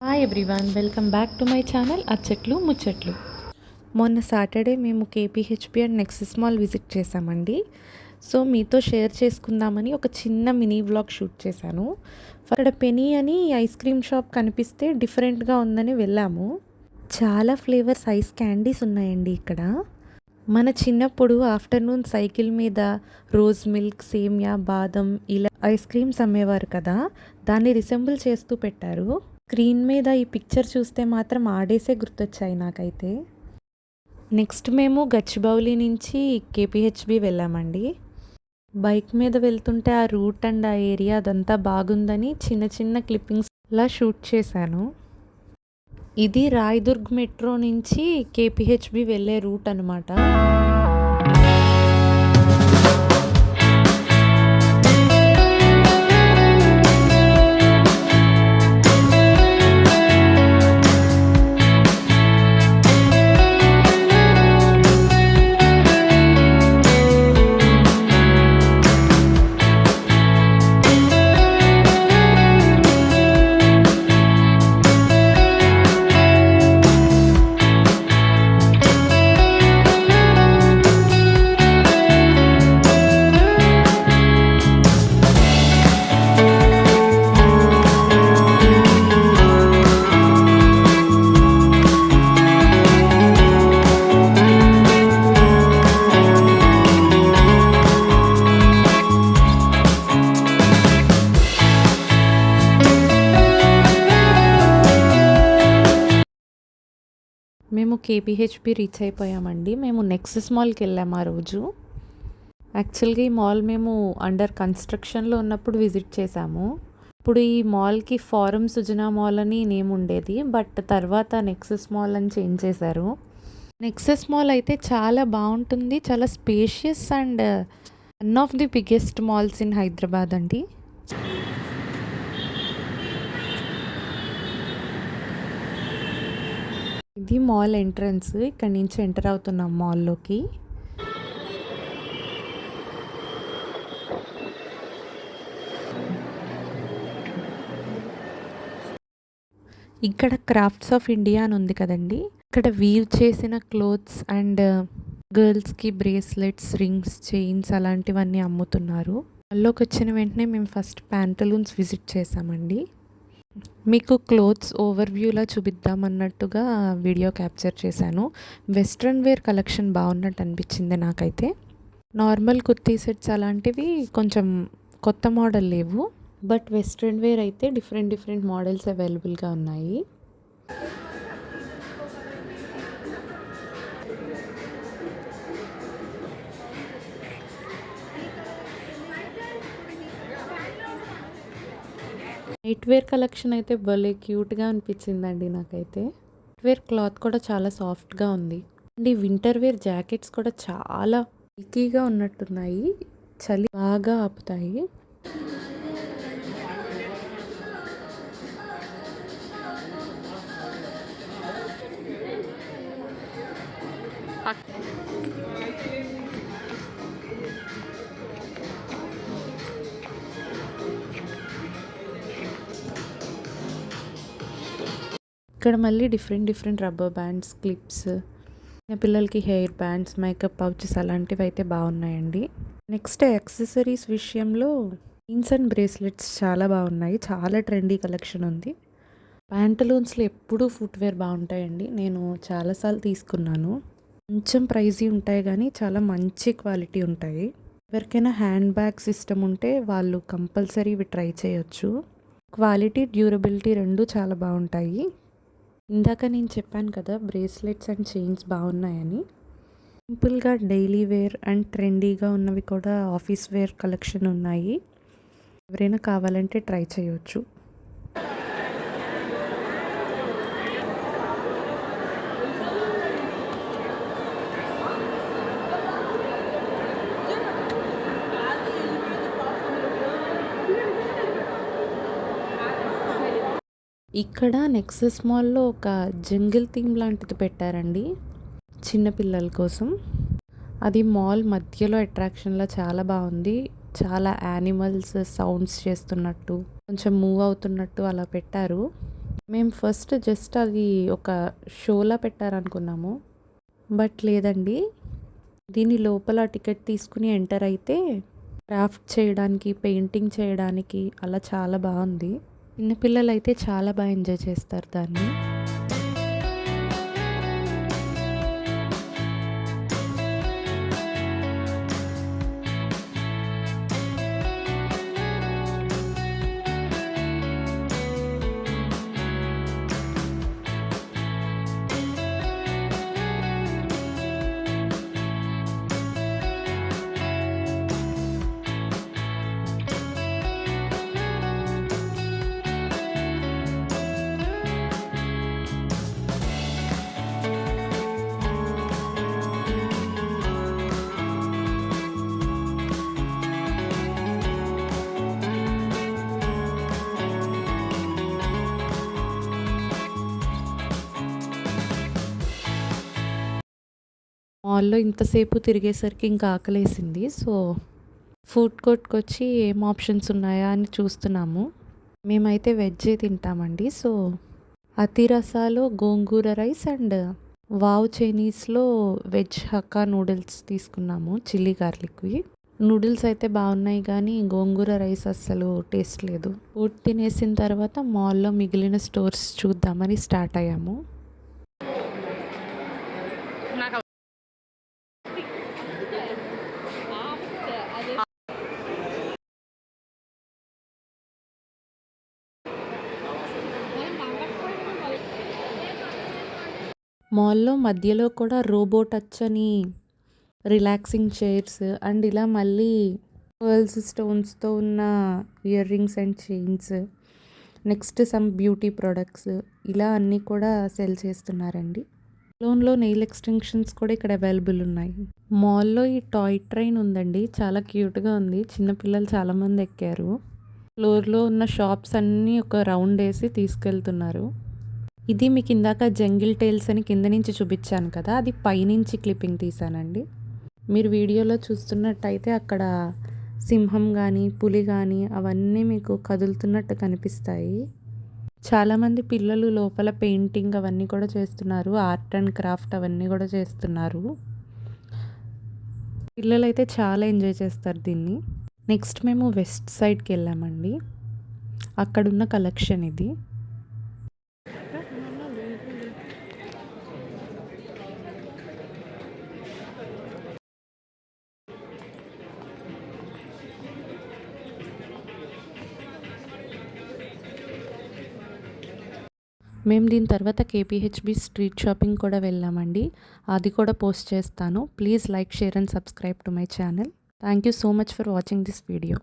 Hi everyone, welcome back to my channel Achatlu Muchatlu. మొన్న Saturday మేము KPHB and Nexus mall visit చేసామండి. So మీతో share చేసుకుందామని ఒక చిన్న మినీ వ్లాగ్ షూట్ చేశాను. అక్కడ పెనీ అని ఐస్ క్రీమ్ షాప్ కనిపిస్తే డిఫరెంట్గా ఉందని వెళ్ళాము. చాలా ఫ్లేవర్స్ ఐస్ క్యాండీస్ ఉన్నాయండి ఇక్కడ. మన చిన్నప్పుడు ఆఫ్టర్నూన్ సైకిల్ మీద రోజ్ మిల్క్, సేమియా, బాదం ఇలా ఐస్ క్రీమ్స్ అమ్మేవారు కదా, దాన్ని రిసెంబుల్ చేస్తూ పెట్టారు. స్క్రీన్ మీద ఈ పిక్చర్ చూస్తే మాత్రం ఆడేసే గుర్తొచ్చాయి నాకైతే. నెక్స్ట్ మేము గచ్చిబౌలి నుంచి కేపీహెచ్బి వెళ్ళామండి. బైక్ మీద వెళ్తుంటే ఆ రూట్ అండ్ ఆ ఏరియా అదంతా బాగుందని చిన్న చిన్న క్లిప్పింగ్స్లా షూట్ చేశాను. ఇది రాయదుర్గ్ మెట్రో నుంచి కేపీహెచ్బి వెళ్ళే రూట్ అనమాట. మేము కేపీహెచ్పి రీచ్ అయిపోయామండి. మేము నెక్సెస్ మాల్కి వెళ్ళాము ఆ రోజు. యాక్చువల్గా ఈ మాల్ మేము అండర్ కన్స్ట్రక్షన్లో ఉన్నప్పుడు విజిట్ చేసాము. ఇప్పుడు ఈ మాల్కి ఫారం సుజనా మాల్ అని నేమ్ ఉండేది, బట్ తర్వాత నెక్సెస్ మాల్ అని చేంజ్ చేశారు. నెక్సెస్ మాల్ అయితే చాలా బాగుంటుంది, చాలా spacious and one of the biggest malls in Hyderabad అండి. ఇది మాల్ ఎంట్రన్స్. ఇక్కడ నుంచి ఎంటర్ అవుతున్నాం మాల్లోకి. ఇక్కడ క్రాఫ్ట్స్ ఆఫ్ ఇండియా అని ఉంది కదండి, ఇక్కడ వీవ్ చేసిన క్లోత్స్ అండ్ గర్ల్స్కి బ్రేస్లెట్స్, రింగ్స్, చైన్స్ అలాంటివన్నీ అమ్ముతున్నారు. మాల్లోకి వచ్చిన వెంటనే మేము ఫస్ట్ ప్యాంటలూన్స్ విజిట్ చేసామండి. మీకు క్లోత్స్ ఓవర్ వ్యూలా చూపిద్దామన్నట్టుగా వీడియో క్యాప్చర్ చేశాను. వెస్ట్రన్ వేర్ కలెక్షన్ బాగున్నట్టు అనిపించింది నాకైతే. నార్మల్ కుర్తీ సెట్స్ అలాంటివి కొంచెం కొత్త మోడల్ లేవు, బట్ వెస్ట్రన్ వేర్ అయితే డిఫరెంట్ మోడల్స్ అవైలబుల్గా ఉన్నాయి. నైట్ వేర్ కలెక్షన్ అయితే భలే క్యూట్గా అనిపించిందండి నాకైతే. నైట్ వేర్ క్లాత్ కూడా చాలా సాఫ్ట్గా ఉంది అండ్ ఈ వింటర్ వేర్ జాకెట్స్ కూడా చాలా సిల్కీగా ఉన్నట్టున్నాయి, చలి బాగా ఆపుతాయి. ఇక్కడ మళ్ళీ డిఫరెంట్ రబ్బర్ బ్యాండ్స్, క్లిప్స్, పిల్లలకి హెయిర్ బ్యాండ్స్, మేకప్ పౌచెస్ అలాంటివి అయితే బాగున్నాయండి. నెక్స్ట్ యాక్సెసరీస్ విషయంలో చైన్స్ అండ్ బ్రేస్లెట్స్ చాలా బాగున్నాయి. చాలా ట్రెండీ కలెక్షన్ ఉంది. ప్యాంటలూన్స్లో ఎప్పుడూ ఫుట్వేర్ బాగుంటాయండి. నేను చాలాసార్లు తీసుకున్నాను. కొంచెం ప్రైజీ ఉంటాయి కానీ చాలా మంచి క్వాలిటీ ఉంటాయి. ఎవరికైనా హ్యాండ్ బ్యాగ్ సిస్టమ్ ఉంటే వాళ్ళు కంపల్సరీ ఇవి ట్రై చేయొచ్చు. క్వాలిటీ, డ్యూరబిలిటీ రెండు చాలా బాగుంటాయి. ఇందాక నేను చెప్పాను కదా బ్రేస్లెట్స్ అండ్ చైన్స్ బాగున్నాయని. సింపుల్గా డైలీ వేర్ అండ్ ట్రెండీగా ఉన్నవి కూడా ఆఫీస్ వేర్ కలెక్షన్ ఉన్నాయి. ఎవరైనా కావాలంటే ట్రై చేయొచ్చు. ఇక్కడ నెక్సెస్ మాల్లో ఒక జంగిల్ థీమ్ లాంటిది పెట్టారండి చిన్నపిల్లల కోసం. అది మాల్ మధ్యలో అట్రాక్షన్లా చాలా బాగుంది. చాలా యానిమల్స్ సౌండ్స్ చేస్తున్నట్టు, కొంచెం మూవ్ అవుతున్నట్టు అలా పెట్టారు. మేము ఫస్ట్ జస్ట్ అది ఒక షోలా పెట్టారనుకున్నాము. బట్ లేదండి. దీని లోపల టికెట్ తీసుకుని ఎంటర్ అయితే క్రాఫ్ట్ చేయడానికి, పెయింటింగ్ చేయడానికి అలా చాలా బాగుంది. చిన్నపిల్లలైతే చాలా బాగా ఎంజాయ్ చేస్తారు దాన్ని. మాల్‌లో ఇంతసేపు తిరిగేసరికి ఇంకా ఆకలేసింది. సో, ఫుడ్ కోర్ట్‌కొచ్చి ఏం ఆప్షన్స్ ఉన్నాయా అని చూస్తున్నాము. మేమైతే వెజ్జే తింటామండి. సో, అతిరసాలో గోంగూర రైస్ అండ్ వావ్ చైనీస్‌లో వెజ్ హక్కా నూడిల్స్ తీసుకున్నాము. చిల్లీ గార్లిక్‌వి. నూడిల్స్ అయితే బాగున్నాయి కానీ గోంగూర రైస్ అస్సలు టేస్ట్ లేదు. ఫుడ్ తినేసిన తర్వాత మాల్‌లో మిగిలిన స్టోర్స్ చూద్దామని స్టార్ట్ అయ్యాము. మాల్‌లో మధ్యలో కూడా రోబో టచ్ అని రిలాక్సింగ్ చైర్స్ అండ్ ఇలా మళ్ళీ పర్ల్స్ స్టోన్స్‌తో ఉన్న ear rings and chains, next some beauty products ఇలా అన్నీ కూడా సెల్ చేస్తున్నారండి. లోన్‌లో నెయిల్ ఎక్స్టెన్షన్స్ కూడా ఇక్కడ అవైలబుల్ ఉన్నాయి. మాల్‌లో ఈ టాయ్ ట్రైన్ ఉందండి. చాలా క్యూట్‌గా ఉంది. చిన్న పిల్లలు చాలామంది ఎక్కారు. ఫ్లోర్‌లో ఉన్న షాప్స్ అన్నీ ఒక రౌండ్ వేసి తీసుకెళ్తున్నారు. ఇది మీకు ఇందాక జంగిల్ టైల్స్ అని కింద నుంచి చూపించాను కదా, అది పైనుంచి క్లిప్పింగ్ తీసానండి. మీరు వీడియోలో చూస్తున్నట్టయితే అక్కడ సింహం కానీ పులి కానీ అవన్నీ మీకు కదులుతున్నట్టు కనిపిస్తాయి. చాలామంది పిల్లలు లోపల పెయింటింగ్ అవన్నీ కూడా చేస్తున్నారు. ఆర్ట్ అండ్ క్రాఫ్ట్ అవన్నీ కూడా చేస్తున్నారు. పిల్లలైతే చాలా ఎంజాయ్ చేస్తారు దీన్ని. నెక్స్ట్ మేము వెస్ట్ సైడ్కి వెళ్ళామండి. అక్కడున్న కలెక్షన్ ఇది. మేము దీని తర్వాత కేపీహెచ్బి స్ట్రీట్ షాపింగ్ కూడా వెళ్ళామండి. అది కూడా పోస్ట్ చేస్తాను. Please like, share and subscribe to my channel. Thank you so much for watching this video.